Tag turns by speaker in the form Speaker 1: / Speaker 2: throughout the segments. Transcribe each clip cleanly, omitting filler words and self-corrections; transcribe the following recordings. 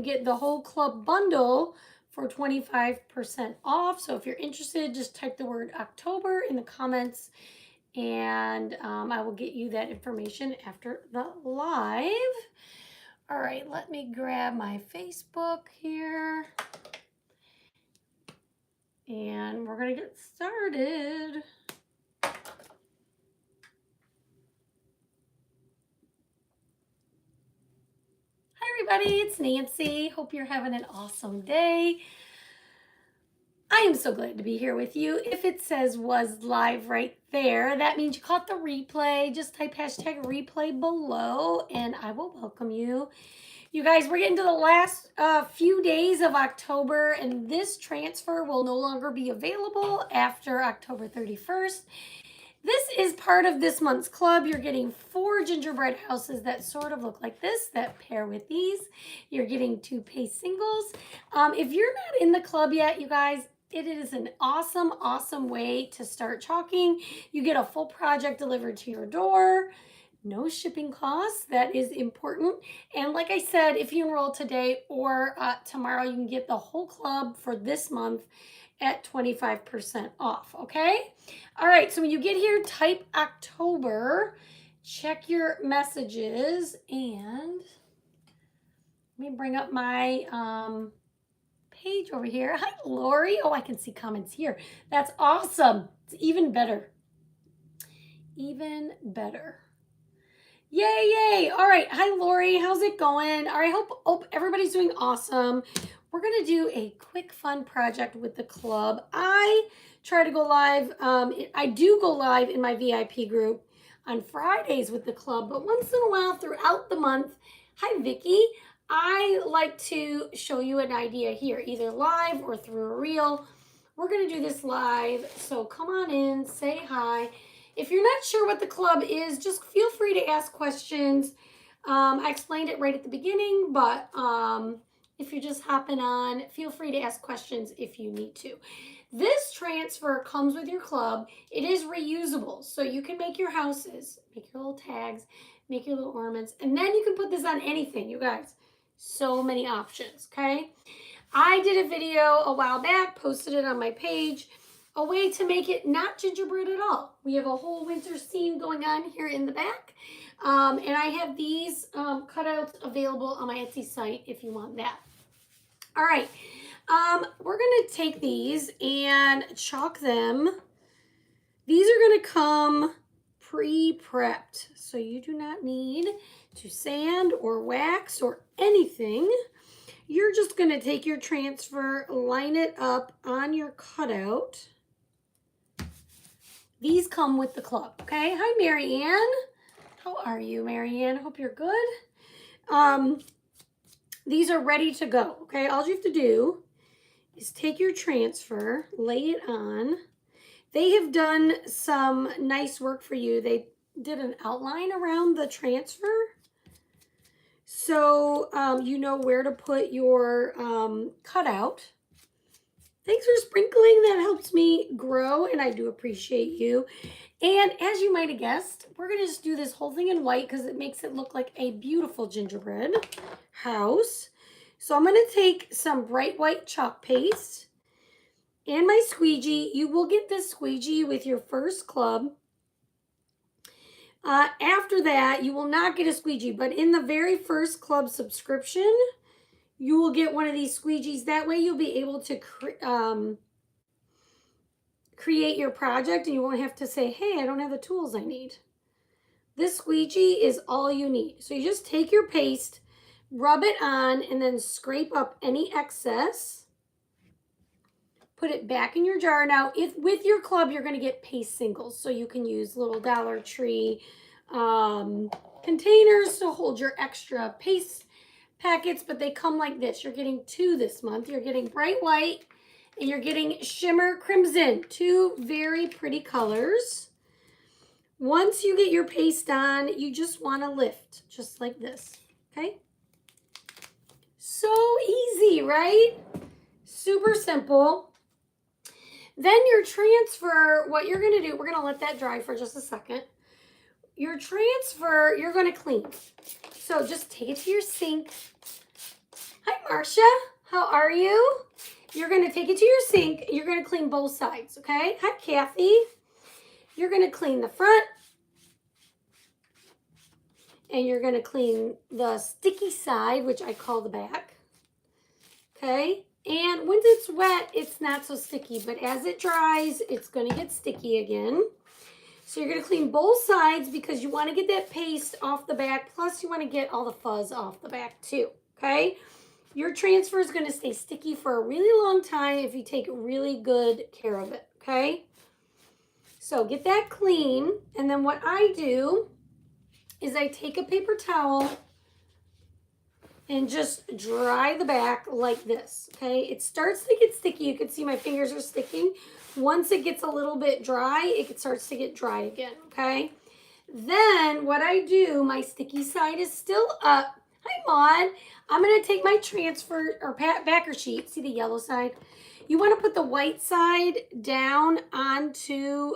Speaker 1: get the whole club bundle for 25% off. So if you're interested, just type the word October in the comments, and I will get you that information after the live. All right, let me grab my Facebook here. And we're going to get started. Hi, everybody. It's Nancy. Hope you're having an awesome day. I am so glad to be here with you. If it says was live right there, that means you caught the replay. Just type hashtag replay below and I will welcome you. You guys, we're getting to the last few days of October, and this transfer will no longer be available after October 31st. This is part of this month's club. You're getting 4 gingerbread houses that sort of look like this, that pair with these. You're getting 2 paste singles. If you're not in the club yet, you guys, it is an awesome, awesome way to start chalking. You get a full project delivered to your door. No shipping costs. That is important. And like I said, if you enroll today or tomorrow, you can get the whole club for this month at 25% off, okay? All right, so when you get here, type October, check your messages, and let me bring up my page over here. Hi, Lori. Oh, I can see comments here. That's awesome. It's even better. Even better. Yay, yay. All right. Hi, Lori. How's it going? All right. Hope everybody's doing awesome. We're going to do a quick fun project with the club. I try to go live. I do go live in my VIP group on Fridays with the club, but once in a while throughout the month, hi, Vicki. I like to show you an idea here, either live or through a reel. We're going to do this live. So come on in, say hi. If you're not sure what the club is, just feel free to ask questions. I explained it right at the beginning, but if you're just hopping on, feel free to ask questions if you need to. This transfer comes with your club. It is reusable, so you can make your houses, make your little tags, make your little ornaments, and then you can put this on anything, you guys. So many options, okay? I did a video a while back, posted it on my page, a way to make it not gingerbread at all. We have a whole winter scene going on here in the back. And I have these cutouts available on my Etsy site if you want that. All right, we're gonna take these and chalk them. These are gonna come pre-prepped, so you do not need to sand or wax or anything. You're just gonna take your transfer, line it up on your cutout. These come with the club, okay? Hi, Marianne. How are you, Marianne? Hope you're good. These are ready to go, okay? All you have to do is take your transfer, lay it on. They have done some nice work for you. They did an outline around the transfer, so you know where to put your cutout. Thanks for sprinkling. That helps me grow, and I do appreciate you. And as you might have guessed, we're going to just do this whole thing in white because it makes it look like a beautiful gingerbread house. So I'm going to take some bright white chalk paste and my squeegee. You will get this squeegee with your first club. After that, you will not get a squeegee, but in the very first club subscription, you will get one of these squeegees. That way you'll be able to create your project and you won't have to say, hey, I don't have the tools I need. This squeegee is all you need. So you just take your paste, rub it on, and then scrape up any excess. Put it back in your jar. Now, if with your club, you're going to get paste singles. So you can use little Dollar Tree containers to hold your extra paste packets, but they come like this. You're getting 2 this month. You're getting bright white and you're getting shimmer crimson. 2 very pretty colors. Once you get your paste on, you just want to lift just like this, okay? So easy, right? Super simple. Then your transfer, what you're going to do, we're going to let that dry for just a second. Your transfer, you're going to clean. So just take it to your sink. Hi, Marcia. How are you? You're going to take it to your sink. You're going to clean both sides, okay? Hi, Kathy. You're going to clean the front. And you're going to clean the sticky side, which I call the back. Okay? And once it's wet, it's not so sticky. But as it dries, it's going to get sticky again. So you're going to clean both sides because you want to get that paste off the back. Plus, you want to get all the fuzz off the back too. Okay? Your transfer is going to stay sticky for a really long time if you take really good care of it. Okay? So get that clean. And then what I do is I take a paper towel and just dry the back like this, okay? It starts to get sticky. You can see my fingers are sticking. Once it gets a little bit dry, it starts to get dry again, okay? Then what I do, my sticky side is still up. Hi, Maud. I'm going to take my transfer or backer sheet. See the yellow side? You want to put the white side down onto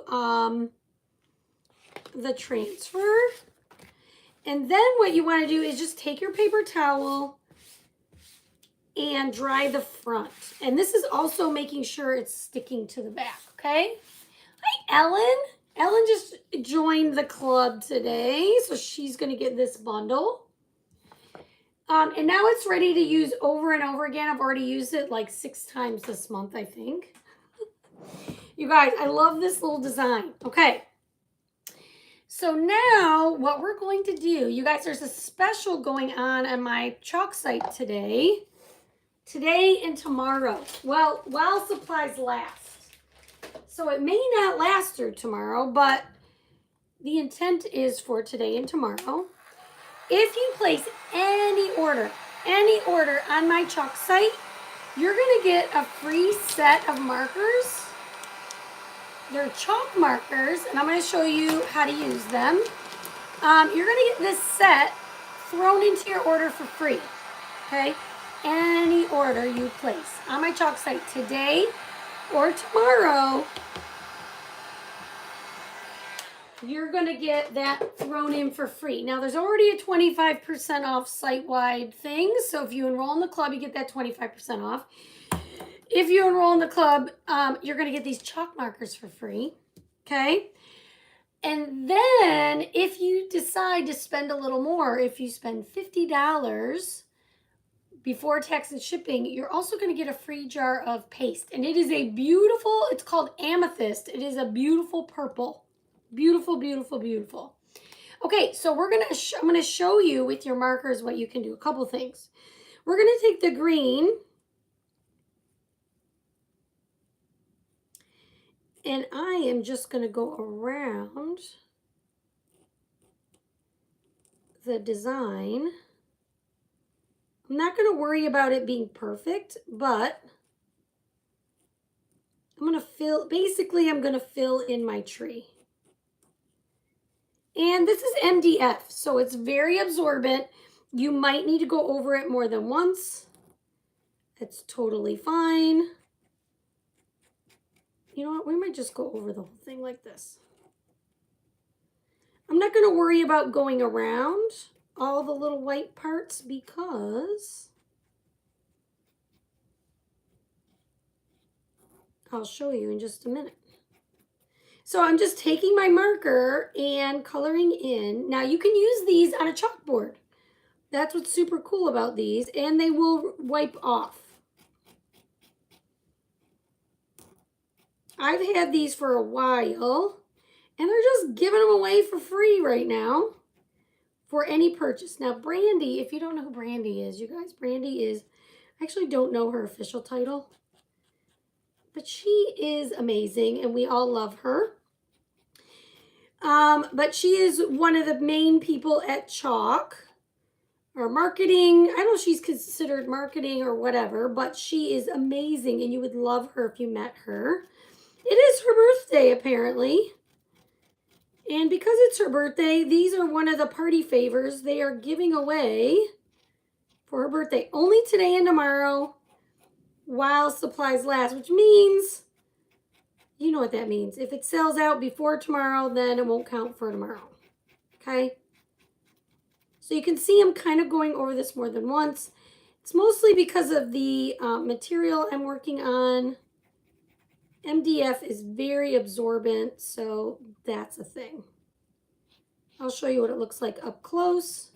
Speaker 1: the transfer. And then what you want to do is just take your paper towel and dry the front. And this is also making sure it's sticking to the back, okay? Hi, Ellen. Ellen just joined the club today, so she's going to get this bundle. And now it's ready to use over and over again. I've already used it like 6 times this month, I think. You guys, I love this little design. Okay. So now what we're going to do, you guys, there's a special going on my chalk site today and tomorrow. Well, while supplies last. So it may not last through tomorrow, but the intent is for today and tomorrow. If you place any order on my chalk site, you're going to get a free set of markers. They're chalk markers, and I'm going to show you how to use them. You're going to get this set thrown into your order for free, okay? Any order you place on my chalk site today or tomorrow, you're going to get that thrown in for free. Now, there's already a 25% off site-wide thing, so if you enroll in the club, you get that 25% off. If you enroll in the club, you're going to get these chalk markers for free, okay? And then if you decide to spend a little more, if you spend $50 before tax and shipping, you're also going to get a free jar of paste. And it is a beautiful, it's called amethyst. It is a beautiful purple. Beautiful, beautiful, beautiful. Okay, so I'm going to show you with your markers what you can do. A couple things. We're going to take the green, and I am just going to go around the design. I'm not going to worry about it being perfect, but I'm going to fill in my tree. And this is MDF, so it's very absorbent. You might need to go over it more than once. It's totally fine. You know what? We might just go over the whole thing like this. I'm not going to worry about going around all the little white parts because I'll show you in just a minute. So I'm just taking my marker and coloring in. Now you can use these on a chalkboard. That's what's super cool about these, and they will wipe off. I've had these for a while, and they're just giving them away for free right now for any purchase. Now, Brandy, if you don't know who Brandy is, you guys, Brandy is, I actually don't know her official title, but she is amazing, and we all love her. But she is one of the main people at Chalk, or marketing. I don't know if she's considered marketing or whatever, but she is amazing, and you would love her if you met her. It is her birthday, apparently. And because it's her birthday, these are one of the party favors they are giving away for her birthday. Only today and tomorrow while supplies last, which means, you know what that means. If it sells out before tomorrow, then it won't count for tomorrow. Okay? So you can see I'm kind of going over this more than once. It's mostly because of the material I'm working on. MDF is very absorbent, so that's a thing. I'll show you what it looks like up close.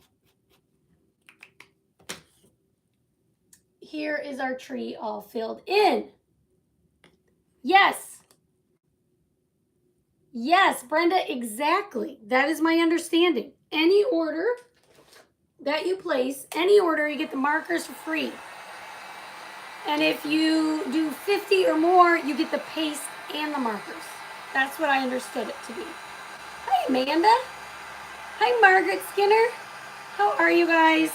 Speaker 1: Here is our tree all filled in. Yes. Yes, Brenda, exactly. That is my understanding. Any order that you place, any order, you get the markers for free. And if you do 50 or more, you get the paste and the markers. That's what I understood it to be. Hi, Amanda. Hi, Margaret Skinner. How are you guys?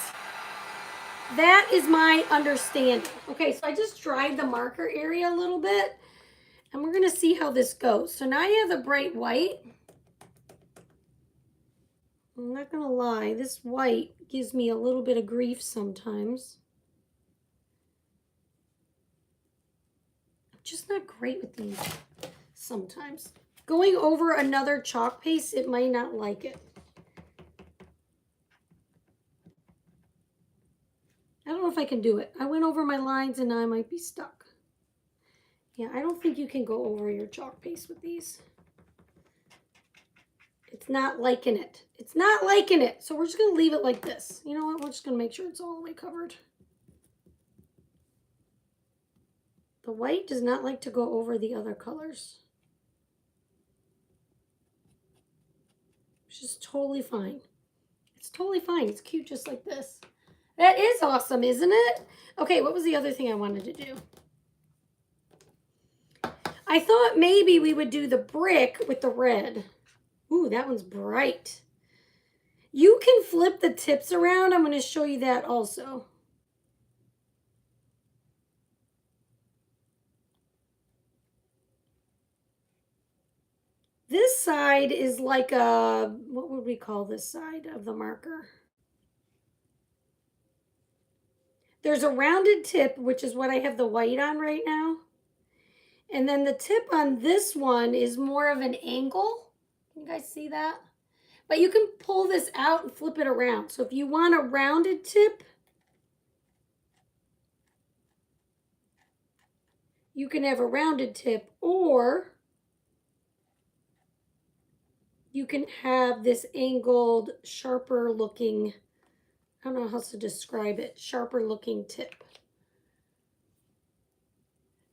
Speaker 1: That is my understanding. Okay, so I just dried the marker area a little bit, and we're going to see how this goes. So now you have the bright white. I'm not going to lie, this white gives me a little bit of grief sometimes. I'm just not great with these sometimes. Going over another chalk paste, it might not like it. I don't know if I can do it. I went over my lines and now I might be stuck. Yeah, I don't think you can go over your chalk paste with these. It's not liking it. It's not liking it. So we're just going to leave it like this. You know what? We're just going to make sure it's all the way covered. The white does not like to go over the other colors. It's just totally fine. It's totally fine. It's cute just like this. That is awesome, isn't it? Okay, what was the other thing I wanted to do? I thought maybe we would do the brick with the red. Ooh, that one's bright. You can flip the tips around. I'm going to show you that also. This side is like a, what would we call this side of the marker? There's a rounded tip, which is what I have the white on right now. And then the tip on this one is more of an angle. Can you guys see that? But you can pull this out and flip it around. So if you want a rounded tip, you can have a rounded tip, or you can have this angled, sharper looking, I don't know how else to describe it, sharper looking tip.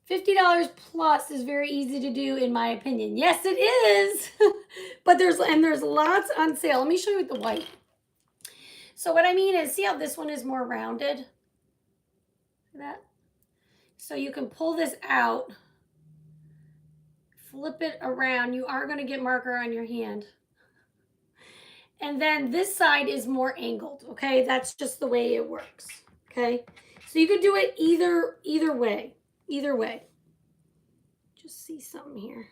Speaker 1: $50 plus is very easy to do in my opinion. Yes, it is. But there's lots on sale. Let me show you with the white. So what I mean is, see how this one is more rounded? See that? So you can pull this out, flip it around. You are going to get marker on your hand. And then this side is more angled, okay? That's just the way it works, okay? So you could do it either way. Either way. Just see something here.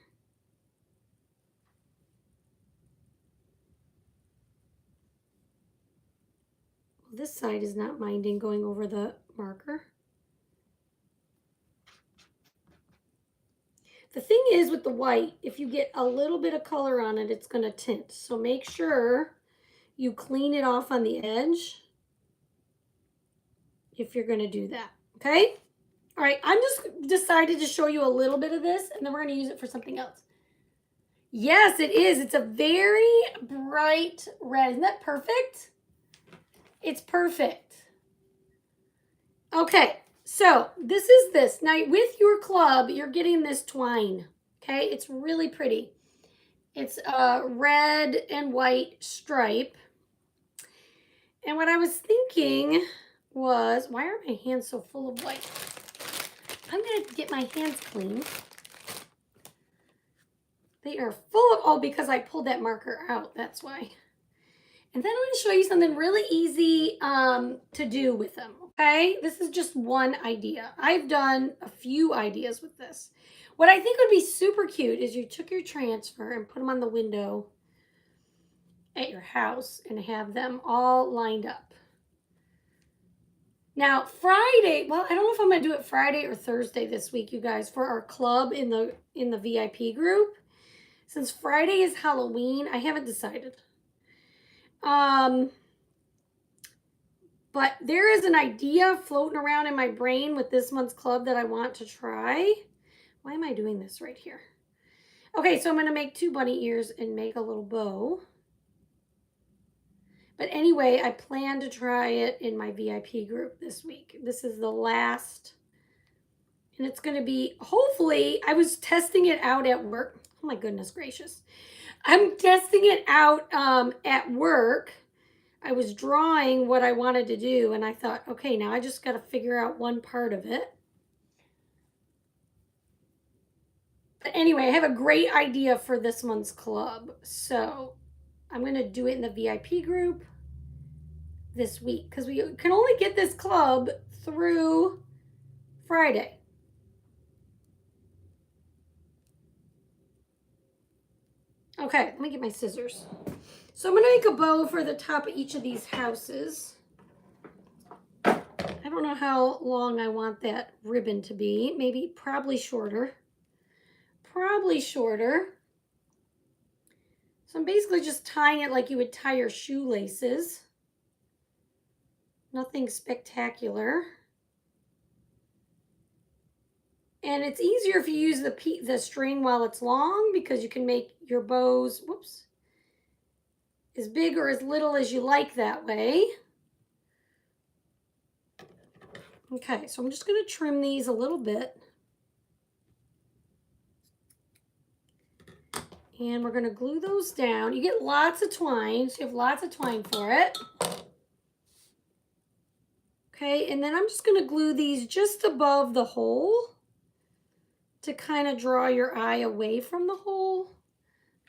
Speaker 1: Well, this side is not minding going over the marker. The thing is with the white, if you get a little bit of color on it, it's going to tint. So make sure you clean it off on the edge if you're going to do that, okay? All right, I'm just decided to show you a little bit of this, and then we're going to use it for something else. Yes, it is. It's a very bright red. Isn't that perfect? It's perfect. Okay, so this is this. Now, with your club, you're getting this twine, okay? It's really pretty. It's a red and white stripe. And what I was thinking was, why are my hands so full of white? I'm going to get my hands clean. They are full of, oh, because I pulled that marker out. That's why. And then I'm going to show you something really easy to do with them, okay? This is just one idea. I've done a few ideas with this. What I think would be super cute is you took your transfer and put them on the window at your house and have them all lined up. Now, Friday, well, I don't know if I'm going to do it Friday or Thursday this week, you guys, for our club in the VIP group. Since Friday is Halloween, I haven't decided. But there is an idea floating around in my brain with this month's club that I want to try. Why am I doing this right here? Okay, so I'm going to make 2 bunny ears and make a little bow. But anyway, I plan to try it in my VIP group this week. This is the last, and it's going to be, hopefully, I was testing it out at work. Oh my goodness gracious. I'm testing it out at work. I was drawing what I wanted to do, and I thought, okay, now I just got to figure out one part of it. But anyway, I have a great idea for this month's club. So I'm going to do it in the VIP group this week because we can only get this club through Friday. Okay, let me get my scissors. So I'm going to make a bow for the top of each of these houses. I don't know how long I want that ribbon to be. Maybe, probably shorter. Probably shorter. So I'm basically just tying it like you would tie your shoelaces. Nothing spectacular. And it's easier if you use the string while it's long because you can make your bows, whoops, as big or as little as you like that way. Okay, so I'm just going to trim these a little bit. And we're going to glue those down. You get lots of twine, so you have lots of twine for it. Okay, and then I'm just going to glue these just above the hole to kind of draw your eye away from the hole.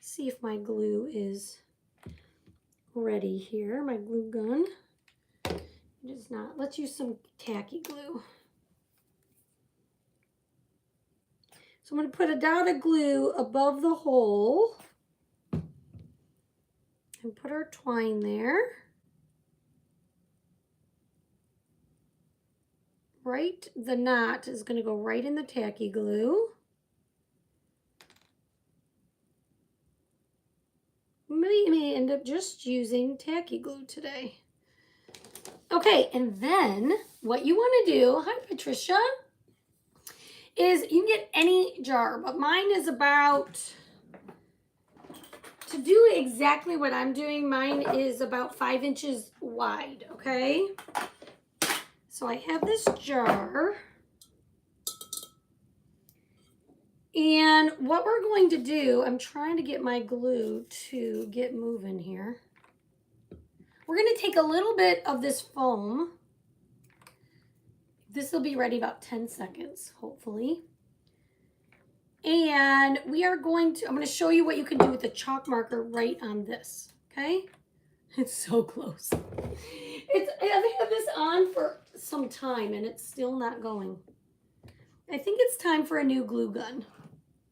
Speaker 1: See if my glue is ready here, my glue gun. It is not. Let's use some tacky glue. So I'm going to put a dot of glue above the hole and put our twine there. Right, the knot is going to go right in the tacky glue. We may end up just using tacky glue today. Okay, and then what you want to do, hi Patricia, is you can get any jar, but mine is about, to do exactly what I'm doing, mine is about 5 inches wide, okay? So I have this jar, and what we're going to do, I'm trying to get my glue to get moving here. We're going to take a little bit of this foam. This will be ready about 10 seconds, hopefully. And we are going to, I'm going to show you what you can do with the chalk marker right on this, okay? It's so close. I've had this on for some time and it's still not going. I think it's time for a new glue gun,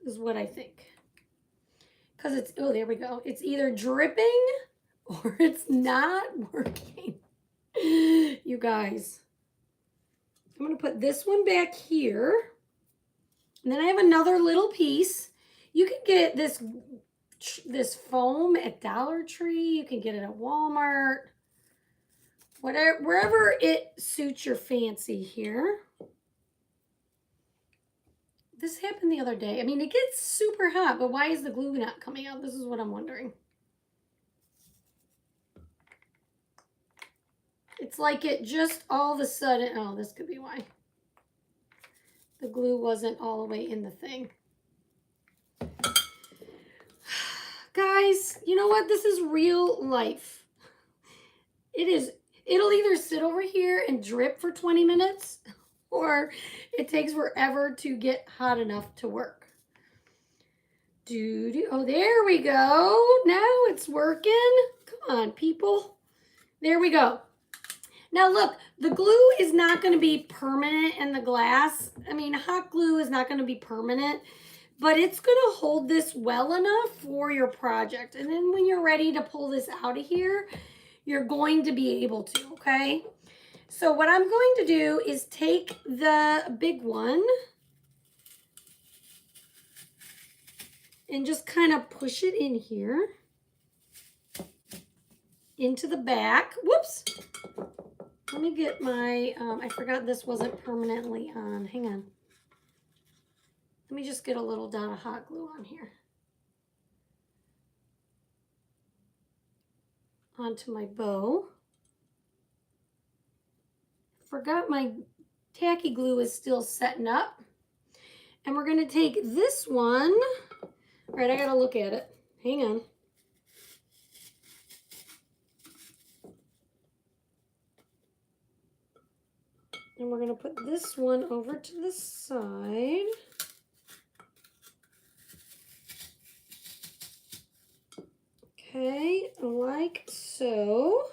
Speaker 1: is what I think. Because it's, oh, there we go. It's either dripping or it's not working. You guys. I'm going to put this one back here. And then I have another little piece. You can get this foam at Dollar Tree. You can get it at Walmart. Whatever, wherever it suits your fancy here. This happened the other day. I mean, it gets super hot, but why is the glue not coming out? This is what I'm wondering. It's like it just all of a sudden, oh, this could be why. The glue wasn't all the way in the thing. Guys, you know what? This is real life. It is, it'll either sit over here and drip for 20 minutes or it takes forever to get hot enough to work. Oh, there we go. Now it's working. Come on, people. There we go. Now look, the glue is not going to be permanent in the glass. I mean, hot glue is not going to be permanent, but it's going to hold this well enough for your project. And then when you're ready to pull this out of here, you're going to be able to, okay? So what I'm going to do is take the big one and just kind of push it in here into the back. Whoops. Let me get my, I forgot this wasn't permanently on. Hang on. Let me just get a little dot of hot glue on here. Onto my bow. Forgot my tacky glue is still setting up. And we're going to take this one. All right, I got to look at it. Hang on. And we're going to put this one over to the side. Okay, like so.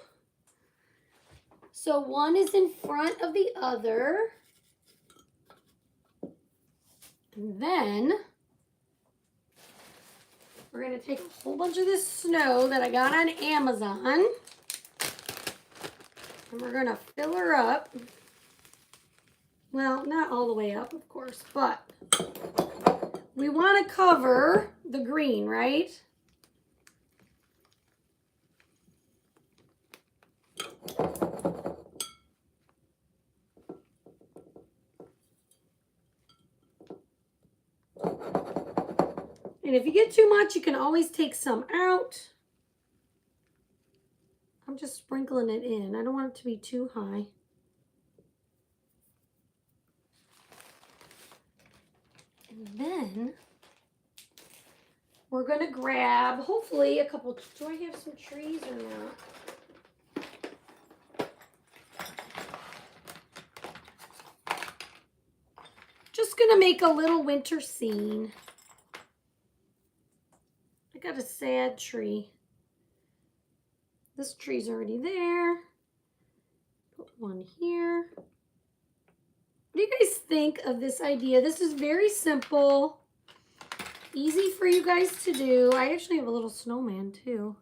Speaker 1: So one is in front of the other. And then we're going to take a whole bunch of this snow that I got on Amazon. And we're going to fill her up. Well, not all the way up, of course, but we want to cover the green, right? And if you get too much, you can always take some out. I'm just sprinkling it in. I don't want it to be too high. And then we're going to grab, hopefully, a couple. Do I have some trees or not? Just going to make a little winter scene. I got a sad tree. This tree's already there. Put one here. What do you guys think of this idea? This is very simple. Easy for you guys to do. I actually have a little snowman too.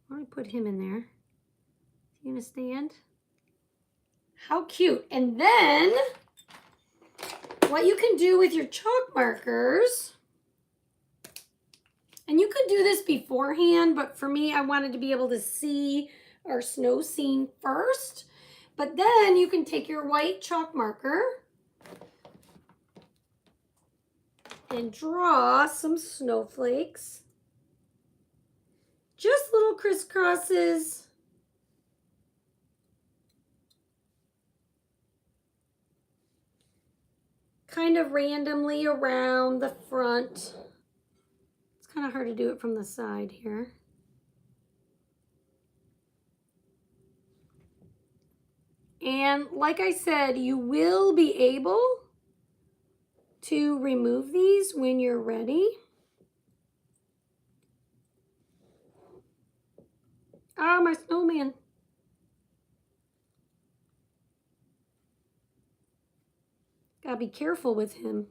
Speaker 1: Why don't I put him in there? Is he gonna stand? How cute. And then what you can do with your chalk markers, and you could do this beforehand, but for me, I wanted to be able to see our snow scene first. But then you can take your white chalk marker and draw some snowflakes. Just little crisscrosses. Kind of randomly around the front. It's kind of hard to do it from the side here. And like I said, you will be able to remove these when you're ready. Ah, my snowman. Gotta be careful with him.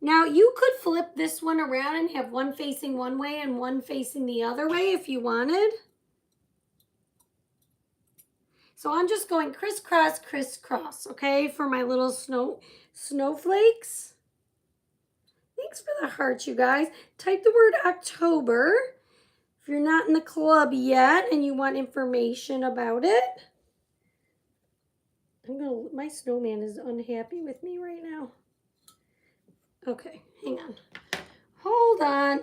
Speaker 1: Now you could flip this one around and have one facing one way and one facing the other way if you wanted. So I'm just going crisscross, crisscross, okay, for my little snowflakes. Thanks for the hearts, you guys. Type the word October if you're not in the club yet and you want information about it. My snowman is unhappy with me right now. Okay, hang on. Hold on.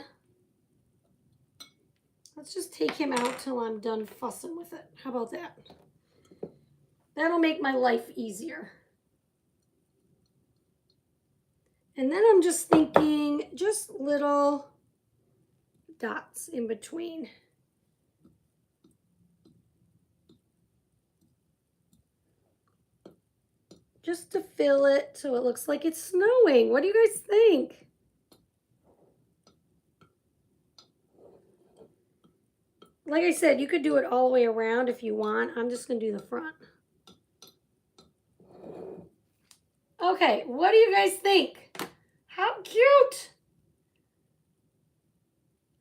Speaker 1: Let's just take him out till I'm done fussing with it. How about that? That'll make my life easier. And then I'm just thinking just little dots in between. Just to fill it so it looks like it's snowing. What do you guys think? Like I said, you could do it all the way around if you want. I'm just going to do the front. Okay, what do you guys think? How cute!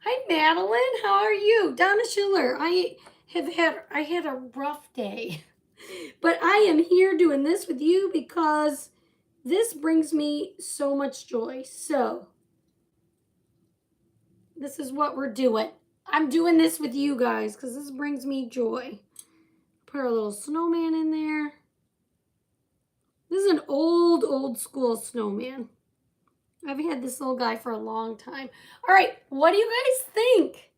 Speaker 1: Hi, Madeline. How are you? Donna Schiller. I had a rough day. But I am here doing this with you because this brings me so much joy. So, this is what we're doing. I'm doing this with you guys because this brings me joy. Put our little snowman in there. This is an old school snowman. I've had this little guy for a long time. All right, what do you guys think?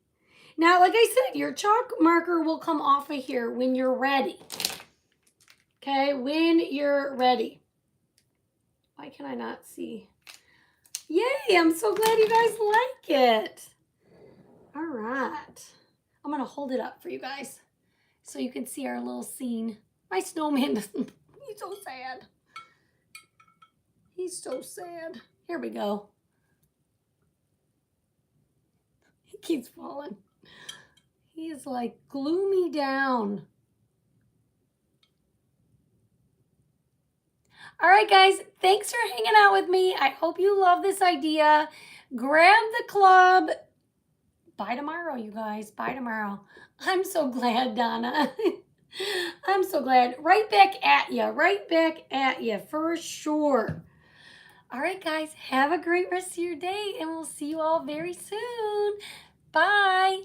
Speaker 1: Now, like I said, your chalk marker will come off of here when you're ready. Okay, when you're ready. Why can I not see? Yay, I'm so glad you guys like it. All right. I'm going to hold it up for you guys so you can see our little scene. My snowman doesn't, he's so sad. He's so sad. Here we go. He keeps falling. He is like gloomy down. All right, guys, thanks for hanging out with me. I hope you love this idea. Grab the club. Bye tomorrow, you guys. Bye tomorrow. I'm so glad, Donna. I'm so glad. Right back at you. Right back at you for sure. All right, guys, have a great rest of your day, and we'll see you all very soon. Bye.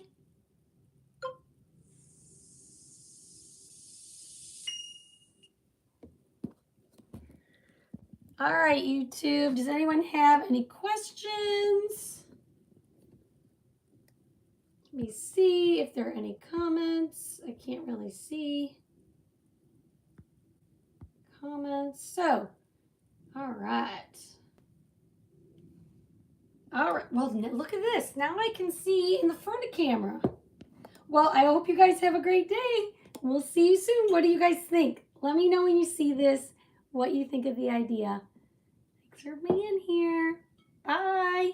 Speaker 1: All right, YouTube, does anyone have any questions? Let me see if there are any comments. I can't really see comments. So, all right. All right, well, look at this. Now I can see in the front of camera. Well, I hope you guys have a great day. We'll see you soon. What do you guys think? Let me know when you see this what you think of the idea. Thanks for being here. Bye.